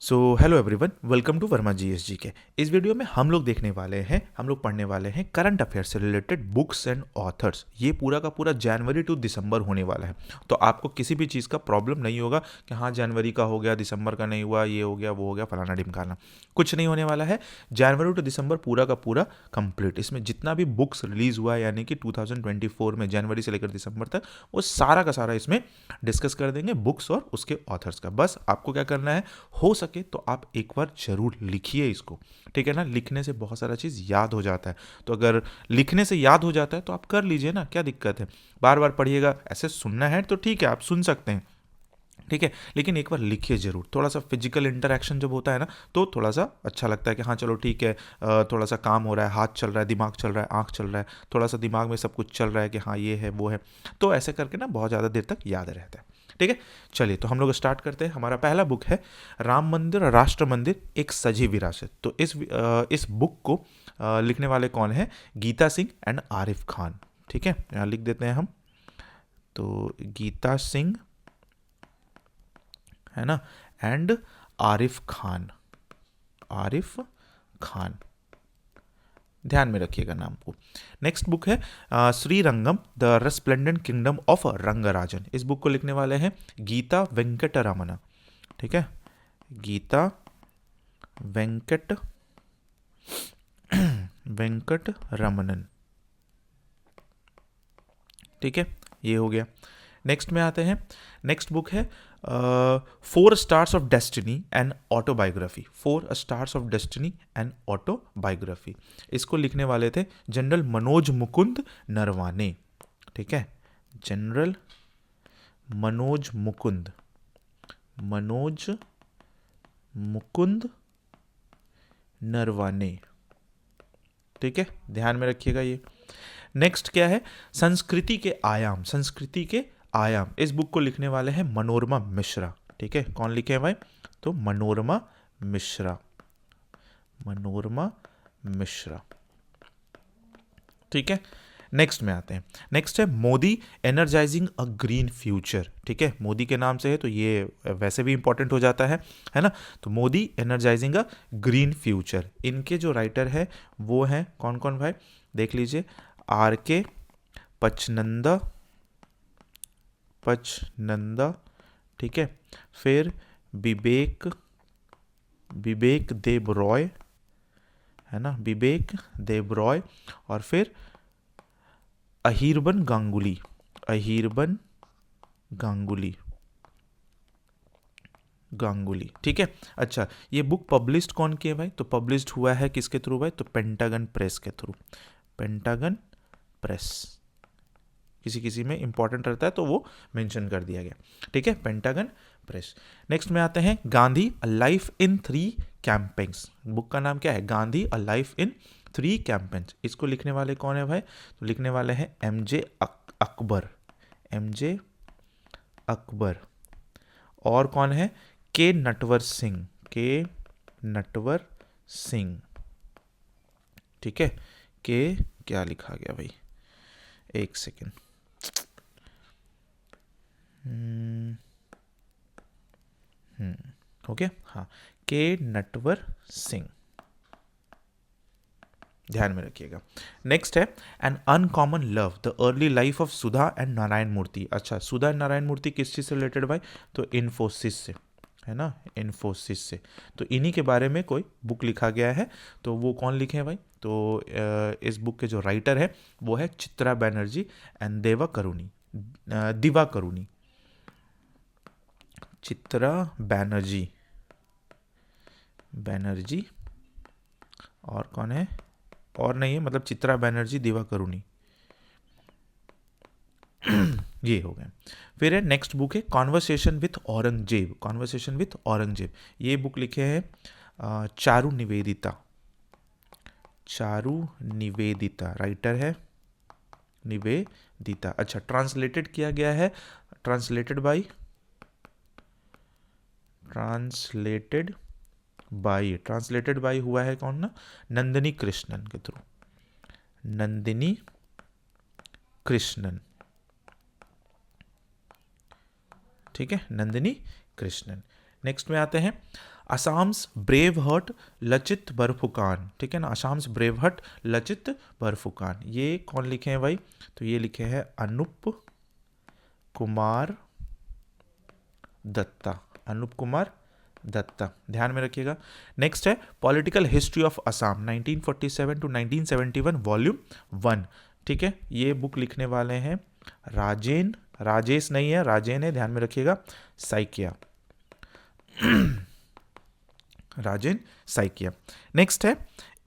So hello everyone, welcome to Verma GSG के। इस video में हम लोग पढ़ने वाले हैं करंट अफेयर से रिलेटेड बुक्स एंड ऑथर्स। ये पूरा का पूरा जनवरी टू दिसंबर होने वाला है, तो आपको किसी भी चीज़ का प्रॉब्लम नहीं होगा कि हाँ जनवरी का हो गया, दिसंबर का नहीं हुआ, ये हो गया, वो हो गया, फलाना ढिमकाना। कुछ नहीं होने वाला है। जनवरी टू दिसंबर पूरा का पूरा कंप्लीट। इसमें जितना भी बुक्स रिलीज़ हुआ है यानी कि 2024 में जनवरी से लेकर दिसंबर तक, वो सारा का सारा इसमें डिस्कस कर देंगे, बुक्स और उसके ऑथर्स का। बस आपको क्या करना है, हो सके तो आप एक बार जरूर लिखिए इसको, ठीक है ना। लिखने से बहुत सारा चीज़ याद हो जाता है, तो अगर लिखने से याद हो जाता है तो आप कर लीजिए ना, क्या दिक्कत है। बार बार पढ़िएगा, ऐसे सुनना है तो ठीक है, आप सुन सकते हैं, ठीक है, लेकिन एक बार लिखिए जरूर। थोड़ा सा फिजिकल इंटरेक्शन जब होता है ना, तो थोड़ा सा अच्छा लगता है कि हाँ चलो ठीक है, थोड़ा सा काम हो रहा है, हाथ चल रहा है, दिमाग चल रहा है, आँख चल रहा है, थोड़ा सा दिमाग में सब कुछ चल रहा है कि हाँ ये है वो है, तो ऐसे करके ना बहुत ज़्यादा देर तक याद रहता है, ठीक है। चलिए तो हम लोग स्टार्ट करते हैं। हमारा पहला बुक है राम मंदिर राष्ट्र मंदिर एक सजी विरासत। तो इस बुक को लिखने वाले कौन है? गीता सिंह एंड आरिफ खान, ठीक है, यहाँ लिख देते हैं हम। तो गीता सिंह है ना, एंड आरिफ खान, आरिफ खान, ध्यान में रखिएगा नाम को। नेक्स्ट बुक है Srirangam the resplendent kingdom of Rangarajan. इस बुक को लिखने वाले हैं गीता वेंकटरमना, ठीक है, गीता वेंकट रमनन, ठीक है, ये हो गया। नेक्स्ट में आते हैं। नेक्स्ट बुक है 4 stars of destiny and autobiography. 4 stars of destiny and autobiography. इसको लिखने वाले थे जनरल मनोज मुकुंद नरवाने, ठीक है, जनरल मनोज मुकुंद नरवाने, ठीक है, ध्यान में रखिएगा ये। नेक्स्ट क्या है? संस्कृति के आयाम। इस बुक को लिखने वाले हैं मनोरमा मिश्रा, ठीक है। कौन लिखे हैं भाई? तो मनोरमा मिश्रा, ठीक है। नेक्स्ट में आते हैं। नेक्स्ट है मोदी एनर्जाइजिंग अ ग्रीन फ्यूचर, ठीक है, मोदी के नाम से है तो ये वैसे भी इंपॉर्टेंट हो जाता है ना। तो मोदी एनर्जाइजिंग अ ग्रीन फ्यूचर, इनके जो राइटर है वो हैं कौन कौन भाई? देख लीजिए, आर के पचनंदा, ठीक है, फिर विवेक देब रॉय, है ना, विवेक देब रॉय, और फिर अहिरबन गांगुली, ठीक है। अच्छा, ये बुक पब्लिश्ड कौन की है भाई? तो पब्लिश्ड हुआ है किसके थ्रू भाई? तो पेंटागन प्रेस के थ्रू, पेंटागन प्रेस। किसी किसी में इंपॉर्टेंट रहता है तो वो मेंशन कर दिया गया, ठीक है, पेंटागन प्रेस। नेक्स्ट में आते हैं Gandhi a life in 3 campaigns. Book का नाम क्या है? Gandhi a life in 3 campaigns. इसको लिखने वाले कौन है भाई? तो लिखने वाले हैं एम जे अकबर। और कौन है? के नटवर सिंह, ठीक है। के क्या लिखा गया भाई? एक सेकेंड, हो गया, हाँ, के नटवर सिंह, ध्यान में रखिएगा। नेक्स्ट है an uncommon love the early life of Sudha and Narayana Murthy. अच्छा, सुधा एंड नारायण मूर्ति किस चीज़ से रिलेटेड भाई? तो इन्फोसिस से, है ना, इन्फोसिस से। तो इन्हीं के बारे में कोई बुक लिखा गया है। तो वो कौन लिखे हैं भाई? तो इस बुक के जो राइटर है वो है चित्रा बनर्जी एंड दिवा करुणी, चित्रा बैनर्जी, और कौन है? और नहीं है, मतलब चित्रा बनर्जी, दिवा करुणी, ये हो गए। फिर है नेक्स्ट बुक है कॉन्वर्सेशन विथ औरंगजेब। ये बुक लिखे हैं चारू निवेदिता, राइटर है निवेदिता। अच्छा, ट्रांसलेटेड किया गया है, ट्रांसलेटेड बाय हुआ है कौन ना? नंदिनी कृष्णन के थ्रू, ठीक है, नंदिनी कृष्णन। नेक्स्ट में आते हैं असाम्स ब्रेव हर्ट लचित बरफुकान, ठीक है ना, असाम्स ब्रेव हर्ट लचित बरफुकान, ये कौन लिखे हैं भाई? तो ये लिखे हैं अनूप कुमार दत्ता, अनूप कुमार दत्ता, ध्यान में रखिएगा। नेक्स्ट है political history of Assam 1947 to 1971 volume 1, ठीक है, ये बुक लिखने वाले हैं राजेन, राजेश नहीं है, राजेन है, ध्यान में रखिएगा, साइकिया, राजेन साइकिया। नेक्स्ट है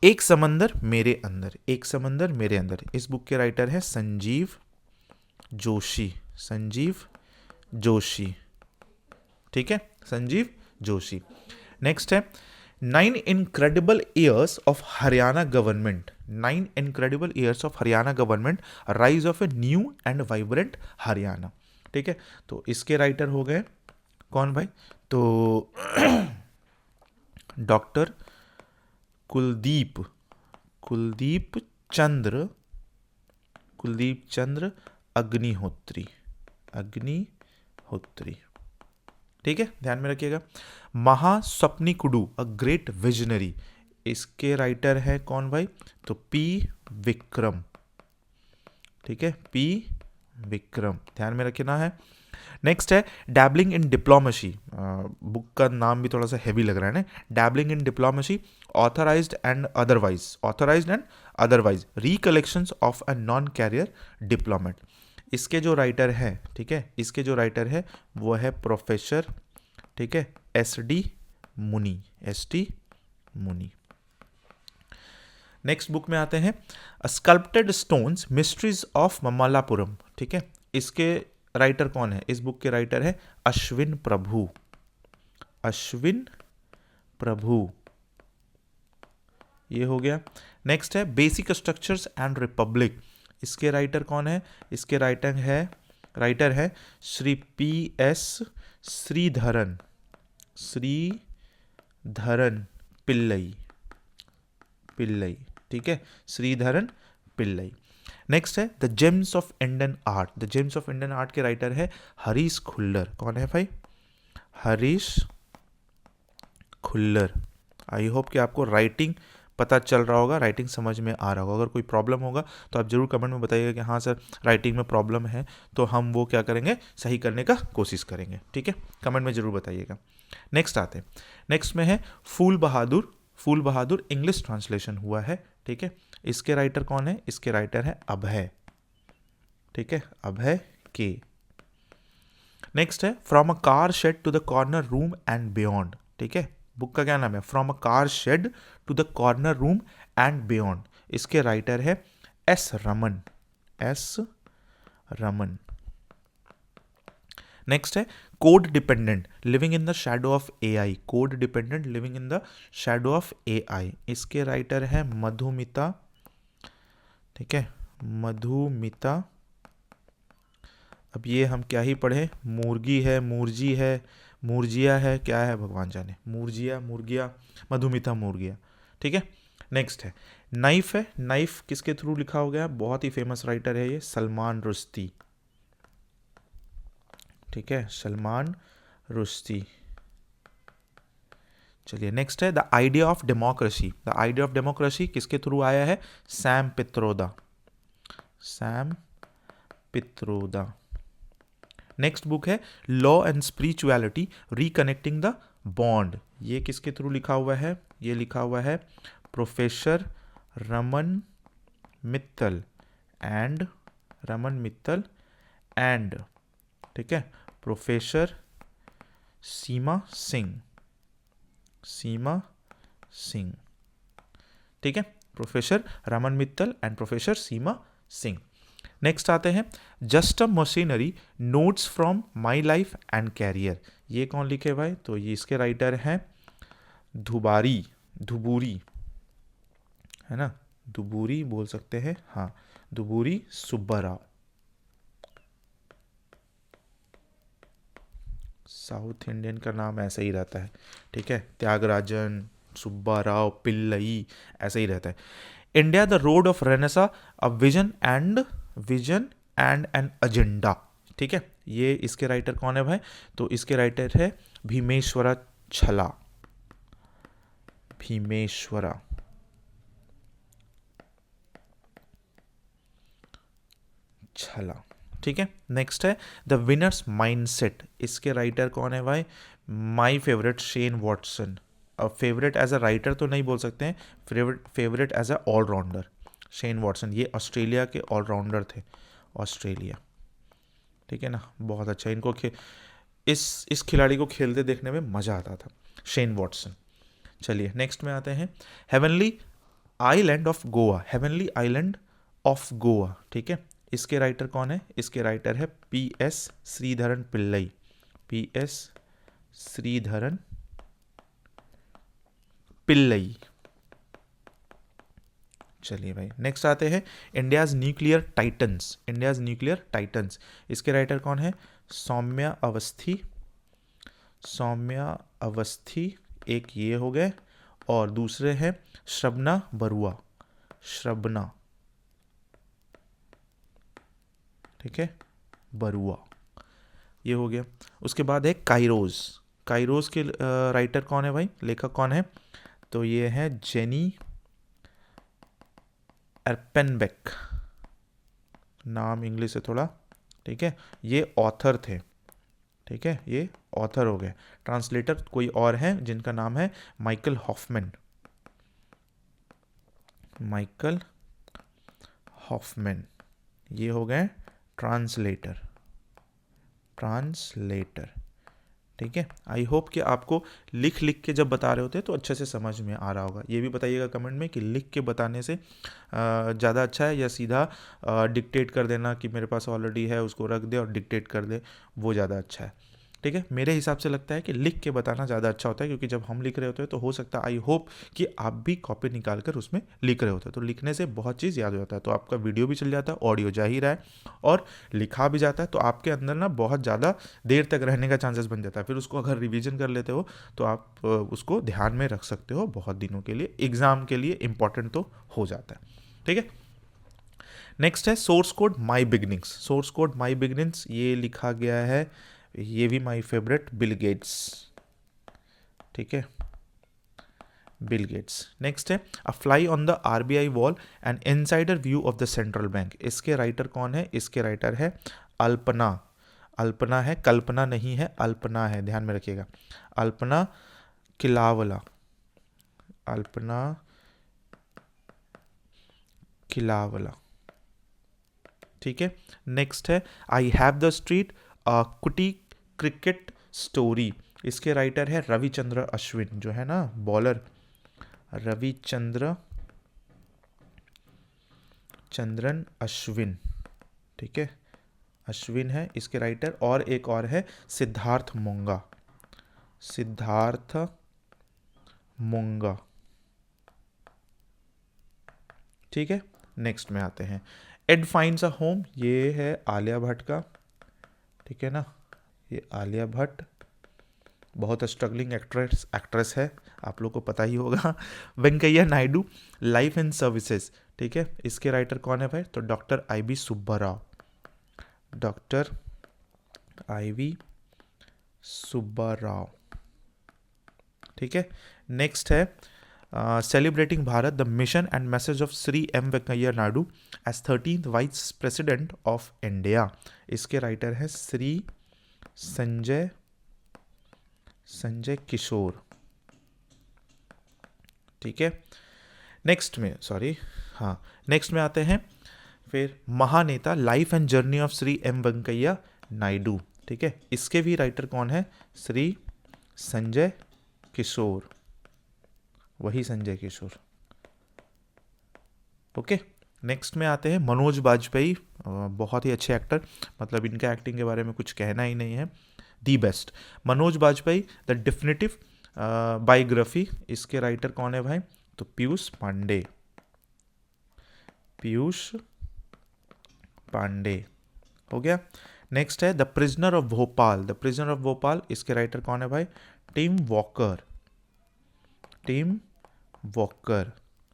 एक समंदर मेरे अंदर, एक समंदर मेरे अंदर, इस बुक के राइटर है संजीव जोशी, संजीव जोशी, ठीक है, संजीव जोशी। नेक्स्ट है 9 incredible years of Haryana government, 9 incredible years of Haryana government, rise of a new and vibrant Haryana, ठीक है। तो इसके राइटर हो गए कौन भाई? तो डॉक्टर कुलदीप चंद्र अग्निहोत्री, ठीक है, ध्यान में रखिएगा। महास्वप्निकुडू अ ग्रेट विजनरी, इसके राइटर है कौन भाई? तो पी विक्रम, ठीक है, पी विक्रम, ध्यान में रखना है। नेक्स्ट है डैबलिंग इन डिप्लोमेसी, बुक का नाम भी थोड़ा सा हैवी लग रहा है ना, dabbling in diplomacy authorised and otherwise recollections of a non career diplomat, इसके जो राइटर है, ठीक है, इसके जो राइटर है वो है प्रोफेसर, ठीक है, एस टी मुनी। नेक्स्ट बुक में आते हैं sculpted stones mysteries of Mamallapuram, ठीक है, इसके राइटर कौन है? इस बुक के राइटर है अश्विन प्रभु, ये हो गया। नेक्स्ट है बेसिक स्ट्रक्चर्स एंड रिपब्लिक, इसके राइटर कौन है? इसके राइटर है श्री पी एस श्रीधरन पिल्लई, ठीक है, श्रीधरन पिल्लई। नेक्स्ट है the James of Indian art, the James of Indian art के राइटर है हरीश खुल्लर, कौन है भाई? हरीश खुल्लर। आई होप कि आपको राइटिंग पता चल रहा होगा, राइटिंग समझ में आ रहा होगा। अगर कोई प्रॉब्लम होगा तो आप जरूर कमेंट में बताइएगा कि हाँ सर राइटिंग में प्रॉब्लम है, तो हम वो क्या करेंगे, सही करने का कोशिश करेंगे, ठीक है, कमेंट में जरूर बताइएगा। नेक्स्ट आते हैं, नेक्स्ट में है फूल बहादुर इंग्लिश ट्रांसलेशन हुआ है, ठीक है, इसके राइटर कौन है? इसके राइटर है अभय, ठीक है, अभय के। नेक्स्ट है from a car shed to the corner room and beyond, ठीक है, बुक का क्या नाम है? From a car shed to the corner room and beyond, इसके राइटर है एस रमन। नेक्स्ट है code dependent living in the shadow of AI, code dependent living in the shadow of AI, इसके राइटर है मधुमिता, ठीक है, मधुमिता। अब ये हम क्या ही पढ़े, मुर्गी है, मुर्जी है, मुर्जिया है, क्या है भगवान जाने, मुर्गिया, मधुमिता मुर्गिया, ठीक है। नेक्स्ट है नाइफ किसके थ्रू लिखा हो गया? बहुत ही फेमस राइटर है ये, सलमान रुश्दी, ठीक है, सलमान रुश्दी। चलिए नेक्स्ट है द आइडिया ऑफ डेमोक्रेसी, किसके थ्रू आया है? सैम पित्रोदा। नेक्स्ट बुक है law and spirituality reconnecting the bond, ये किसके थ्रू लिखा हुआ है? ये लिखा हुआ है प्रोफेसर रमन मित्तल एंड ठीक है, प्रोफेसर सीमा सिंह, ठीक है, professor Raman Mittal and professor Seema Singh. Next आते हैं just a machinery notes from my life and career, ये कौन लिखे भाई? तो ये इसके राइटर हैं धुबूरी, है ना, धुबूरी बोल सकते हैं, हाँ, धुबूरी सुब्बाराव। साउथ इंडियन का नाम ऐसा ही रहता है, ठीक है, त्यागराजन, सुब्बाराव, पिल्लई, ऐसा ही रहता है। India the road of Renaissance, a vision and an agenda, ठीक है, ये इसके राइटर कौन है भाई? तो इसके राइटर है भीमेश्वरा छला, भीमेश्वरा। छला। ठीक है, नेक्स्ट है द विनर्स माइंडसेट। इसके राइटर कौन है भाई? My favourite Shane Watson. अब फेवरेट एज अ राइटर तो नहीं बोल सकते हैं, favourite as a allrounder. Shane Watson ये ऑस्ट्रेलिया के ऑलराउंडर थे, ऑस्ट्रेलिया। ठीक है ना, बहुत अच्छा। इनको इस खिलाड़ी को खेलते देखने में मज़ा आता था, शेन वॉटसन। चलिए नेक्स्ट में आते हैं, heavenly island of Goa. Heavenly island of Goa, ठीक है, इसके राइटर कौन है? इसके राइटर है PS श्रीधरन पिल्लई। PS श्रीधरन पिल्लई। चलिए भाई नेक्स्ट आते हैं, India's nuclear titans. India's nuclear titans, इसके राइटर कौन है? सौम्या अवस्थी। सौम्या अवस्थी एक ये हो गए, और दूसरे हैं श्रबना बरुआ। श्रबना, ठीक है, बरुआ, ये हो गया। उसके बाद है काइरोज। काइरोज के राइटर कौन है भाई? लेखक कौन है? तो ये है जेनी एर्पेनबेक, नाम इंग्लिश है थोड़ा, ठीक है, ये ऑथर थे। ठीक है, ये ऑथर हो गए। ट्रांसलेटर कोई और हैं जिनका नाम है माइकल हॉफमैन। माइकल हॉफमैन, ये हो गए ट्रांसलेटर। ट्रांसलेटर, ठीक है। आई होप कि आपको लिख लिख के जब बता रहे होते हैं तो अच्छे से समझ में आ रहा होगा। ये भी बताइएगा कमेंट में कि लिख के बताने से ज़्यादा अच्छा है या सीधा डिक्टेट कर देना कि मेरे पास ऑलरेडी है उसको रख दे और डिक्टेट कर दे, वो ज़्यादा अच्छा है। ठीक है, मेरे हिसाब से लगता है कि लिख के बताना ज़्यादा अच्छा होता है, क्योंकि जब हम लिख रहे होते हैं तो हो सकता है, आई होप कि आप भी कॉपी निकाल कर उसमें लिख रहे होते हैं, तो लिखने से बहुत चीज़ याद हो जाता है। तो आपका वीडियो भी चल जाता है, ऑडियो जा ही रहा है और लिखा भी जाता है, तो आपके अंदर ना बहुत ज़्यादा देर तक रहने का चांसेस बन जाता है। फिर उसको अगर रिवीजन कर लेते हो तो आप उसको ध्यान में रख सकते हो बहुत दिनों के लिए, एग्ज़ाम के लिए इंपॉर्टेंट तो हो जाता है। ठीक है, नेक्स्ट है सोर्स कोड माई बिगनिंग्स। सोर्स कोड माई बिगनिंग्स ये लिखा गया है, ये भी माई फेवरेट, बिल गेट्स। ठीक है, बिल गेट्स। नेक्स्ट है अ fly on the RBI wall N insider view of the central bank. इसके राइटर कौन है? इसके राइटर है अल्पना। अल्पना है, कल्पना नहीं है, अल्पना है, ध्यान में रखिएगा। अल्पना किलावला। अल्पना किलावला, ठीक है। नेक्स्ट है आई हैव द स्ट्रीट कुटी क्रिकेट स्टोरी। इसके राइटर है रविचंद्र अश्विन, जो है ना बॉलर, रविचंद्र चंद्रन अश्विन। ठीक है, अश्विन है इसके राइटर, और एक और है सिद्धार्थ मोंगा। सिद्धार्थ मोंगा, ठीक है। नेक्स्ट में आते हैं, एड फाइंड्स अ होम। ये है आलिया भट्ट का, ठीक है ना, ये आलिया भट्ट बहुत स्ट्रगलिंग एक्ट्रेस है, आप लोग को पता ही होगा। Venkaiah Naidu, life and services, ठीक है, इसके राइटर कौन है भाई? तो doctor IB Subbarao. Doctor IB Subbarao, ठीक है। नेक्स्ट है celebrating Bharat, the mission and message of Shri M Venkaiah Naidu as 13th vice president of India. इसके राइटर है श्री संजय किशोर, ठीक है। नेक्स्ट में आते हैं फिर Mahaneta, life and journey of Shri M Venkaiah Naidu, ठीक है। इसके भी राइटर कौन है? श्री संजय किशोर, वही संजय किशोर। ओके, नेक्स्ट में आते हैं मनोज बाजपेयी, बहुत ही अच्छे एक्टर, मतलब इनका एक्टिंग के बारे में कुछ कहना ही नहीं है, the best. Manoj Bajpayee the definitive biography. इसके राइटर कौन है भाई? तो पीयूष पांडे। पीयूष पांडे हो गया। नेक्स्ट है the prisoner of Bhopal. The prisoner of Bhopal, इसके राइटर कौन है भाई? Tim walker. टिम वॉकर,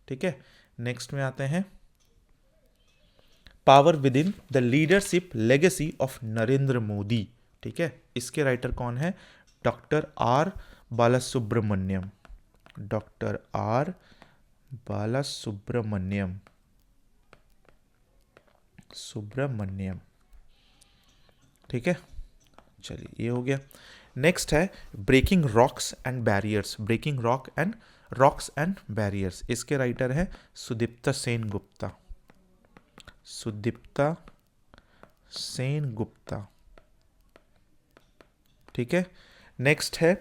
ठीक है। नेक्स्ट में आते हैं power within the leadership legacy of Narendra Modi, ठीक है। इसके राइटर कौन है? Doctor R Balasubramaniam. Doctor R Balasubramaniam, Subramaniam, ठीक है। चलिए ये हो गया। नेक्स्ट है breaking rocks and barriers, breaking rocks and barriers, इसके राइटर हैं सुदीप्ता सेन गुप्ता, सुदीप्ता सेन गुप्ता, ठीक है। नेक्स्ट है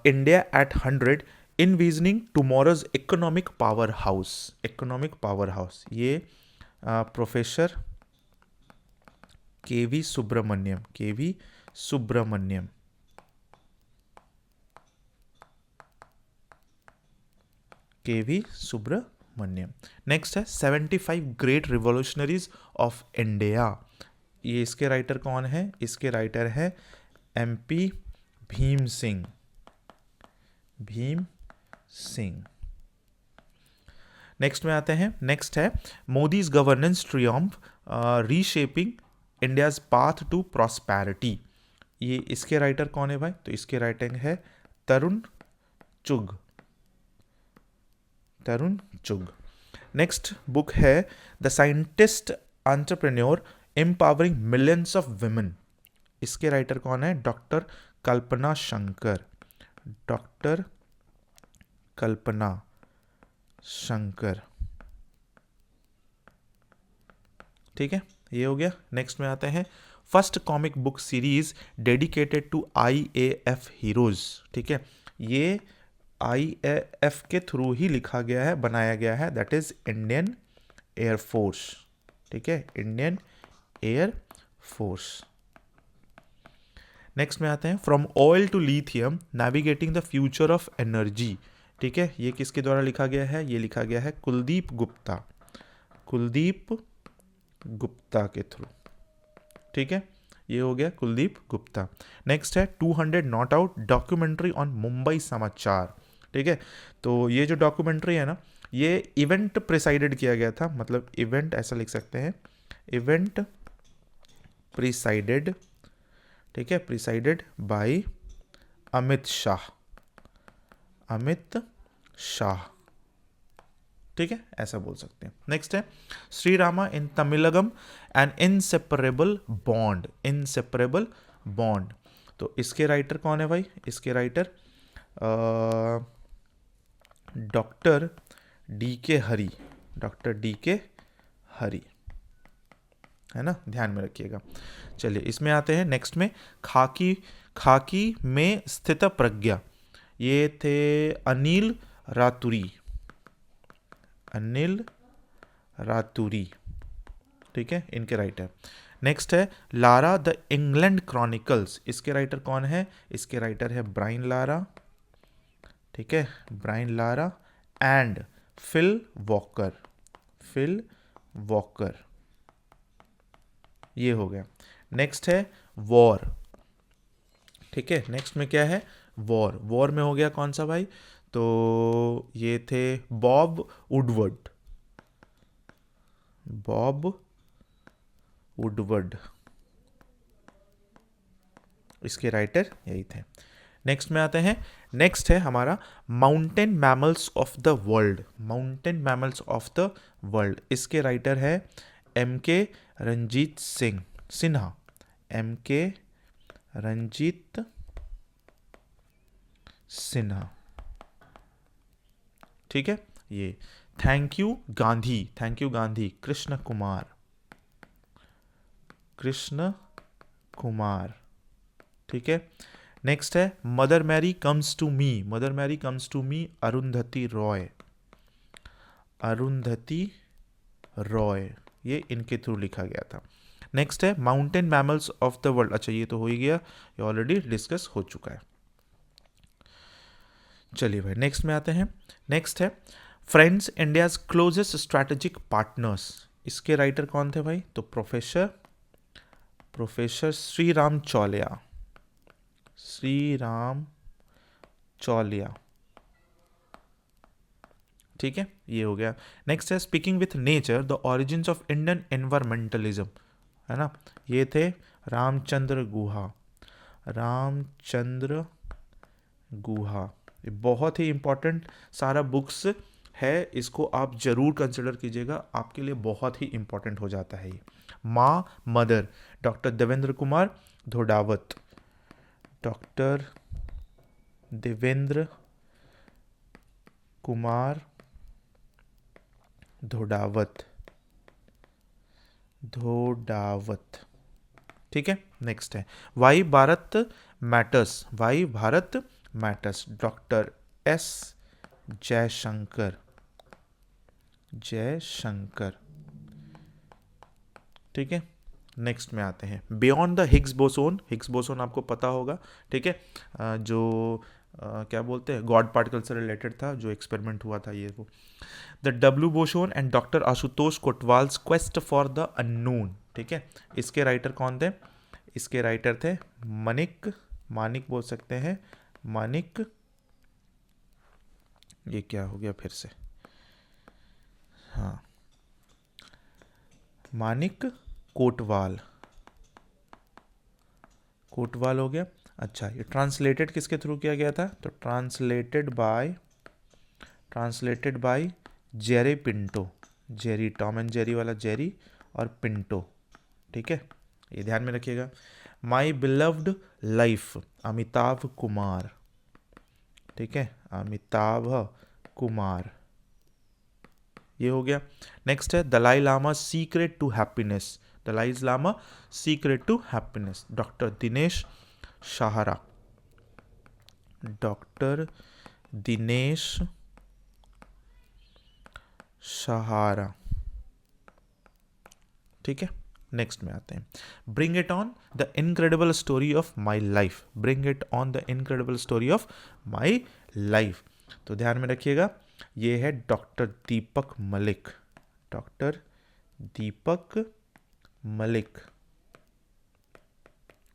India at 100 envisioning tomorrow's economic powerhouse, economic powerhouse, ये professor KV Subramanian, KV Subramanian, KV Subramanian. Next है 75 ग्रेट रिवॉल्यूशनरीज ऑफ इंडिया, ये इसके राइटर कौन है? इसके राइटर है एमपी भीम सिंह, भीम सिंह। नेक्स्ट में आते हैं, नेक्स्ट है Modi's governance triumph reshaping India's path to prosperity, ये इसके राइटर कौन है भाई? तो इसके राइटिंग है तरुण चुग, तरुण चुग। नेक्स्ट बुक है the scientist entrepreneur empowering millions of women, इसके राइटर कौन है? डॉक्टर कल्पना शंकर, डॉक्टर कल्पना शंकर, ठीक है, ये हो गया। नेक्स्ट में आते हैं first comic book series dedicated to IAF heroes, ठीक है, ये IAF के थ्रू ही लिखा गया है, बनाया गया है, दैट इज इंडियन एयरफोर्स, ठीक है, इंडियन एयर फोर्स। नेक्स्ट में आते हैं from oil to lithium navigating the future of energy, ठीक है, ये किसके द्वारा लिखा गया है? ये लिखा गया है कुलदीप गुप्ता, कुलदीप गुप्ता के थ्रू, ठीक है, ये हो गया कुलदीप गुप्ता। नेक्स्ट है 200 not out documentary on Mumbai समाचार, ठीक है, तो ये जो डॉक्यूमेंट्री है ना, ये इवेंट प्रिसाइडेड किया गया था, मतलब इवेंट ऐसा लिख सकते हैं, इवेंट प्रिसाइडेड, ठीक है, प्रिसाइडेड बाय अमित शाह, अमित शाह, ठीक है, ऐसा बोल सकते हैं। नेक्स्ट है Shri Rama in Tamilagam an inseparable bond, inseparable bond, तो इसके राइटर कौन है भाई? इसके writer doctor DK Hari, doctor DK Hari, है ना, ध्यान में रखिएगा। चलिए इसमें आते हैं नेक्स्ट में खाकी, खाकी में स्थित प्रज्ञा, ये थे अनिल रातुरी, अनिल रातुरी, ठीक है, इनके राइटर। नेक्स्ट है लारा द इंग्लैंड क्रॉनिकल्स, इसके राइटर कौन है? इसके राइटर है ब्रायन लारा, ठीक है, Brian Lara and Phil Walker, Phil Walker, ये हो गया। नेक्स्ट है वॉर, ठीक है, नेक्स्ट में क्या है? वॉर, वॉर में हो गया कौन सा भाई? तो ये थे बॉब वुडवर्ड, बॉब वुडवर्ड, इसके राइटर यही थे। नेक्स्ट में आते हैं, नेक्स्ट है हमारा mountain mammals of the world, mountain mammals of the world, इसके राइटर है MK रंजीत सिंह सिन्हा, MK रंजीत सिन्हा, ठीक है, ये thank you Gandhi, thank you Gandhi Krishna Kumar, Krishna Kumar, ठीक है। नेक्स्ट है mother Mary comes to me, mother Mary comes to me Arundhati Roy, Arundhati Roy, ये इनके थ्रू लिखा गया था। नेक्स्ट है mountain mammals of the world, अच्छा ये तो हो ही गया, ये ऑलरेडी डिस्कस हो चुका है। चलिए भाई नेक्स्ट में आते हैं, नेक्स्ट है friends India's closest strategic partners, इसके राइटर कौन थे भाई? तो प्रोफेसर श्री राम चौलिया, श्री राम चौलिया, ठीक है, ये हो गया। नेक्स्ट है speaking with nature the origins of Indian environmentalism, है ना, ये थे रामचंद्र गुहा, रामचंद्र गुहा, ये बहुत ही इम्पोर्टेंट सारा बुक्स है, इसको आप ज़रूर कंसिडर कीजिएगा, आपके लिए बहुत ही इम्पोर्टेंट हो जाता है ये। माँ mother, doctor Devendra Kumar Dhodawat, doctor Devendra Kumar Dhodawat, ठीक है। नेक्स्ट है why Bharat matters, why Bharat matters, doctor S Jaishankar, ठीक है। नेक्स्ट में आते हैं beyond the Higgs boson, Higgs boson आपको पता होगा, ठीक है, जो क्या बोलते हैं गॉड पार्टिकल से रिलेटेड था, जो एक्सपेरिमेंट हुआ था ये वो। The W boson and doctor Ashutosh Kotwal's quest for the unknown, ठीक है। इसके राइटर कौन थे? इसके राइटर थे मानिक बोल सकते हैं, मानिक, ये क्या हो गया फिर से, हाँ, मानिक कोटवाल हो गया। अच्छा, ये ट्रांसलेटेड किसके थ्रू किया गया था? तो translated by Jerry Pinto, Jerry, Tom and Jerry वाला जेरी और पिंटो, ठीक है, ये ध्यान में रखिएगा। My beloved life, Amitabh Kumar, ठीक है, अमिताभ कुमार, ये हो गया। नेक्स्ट है Dalai Lama secret to happiness, Dalai Lama secret to happiness, doctor Dinesh Sahara, doctor Dinesh Sahara, ठीक है। नेक्स्ट में आते हैं bring it on the incredible story of my life, bring it on the incredible story of my life, तो ध्यान में रखिएगा ये है डॉक्टर दीपक मलिक, डॉक्टर दीपक मलिक,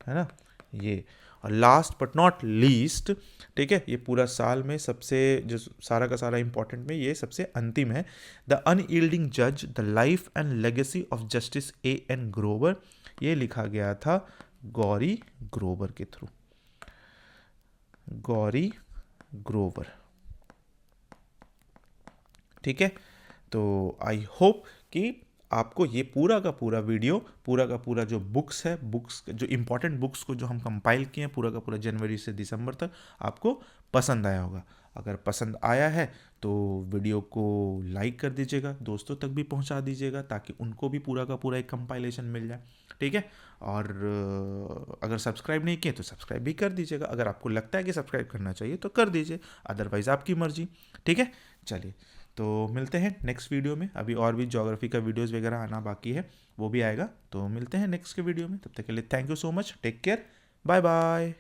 है ना ये। और लास्ट बट नॉट लीस्ट, ठीक है, ये पूरा साल में सबसे जो सारा का सारा इंपॉर्टेंट में ये सबसे अंतिम है, द अनयील्डिंग जज, the life and legacy of justice A.N. Grover, ये लिखा गया था गौरी ग्रोवर के थ्रू, गौरी ग्रोवर, ठीक है। तो आई होप कि आपको ये पूरा का पूरा वीडियो, पूरा का पूरा जो बुक्स है, बुक्स जो इंपॉर्टेंट बुक्स को जो हम कंपाइल किए हैं पूरा का पूरा जनवरी से दिसंबर तक, आपको पसंद आया होगा। अगर पसंद आया है तो वीडियो को लाइक कर दीजिएगा, दोस्तों तक भी पहुंचा दीजिएगा ताकि उनको भी पूरा का पूरा एक कंपाइलेशन मिल जाए, ठीक है। और अगर सब्सक्राइब नहीं किए तो सब्सक्राइब भी कर दीजिएगा, अगर आपको लगता है कि सब्सक्राइब करना चाहिए तो कर दीजिए, अदरवाइज़ आपकी मर्जी, ठीक है। चलिए, तो मिलते हैं नेक्स्ट वीडियो में, अभी और भी ज्योग्राफी का वीडियोस वगैरह आना बाकी है, वो भी आएगा, तो मिलते हैं नेक्स्ट के वीडियो में, तब तक के लिए thank you so much, take care, bye bye.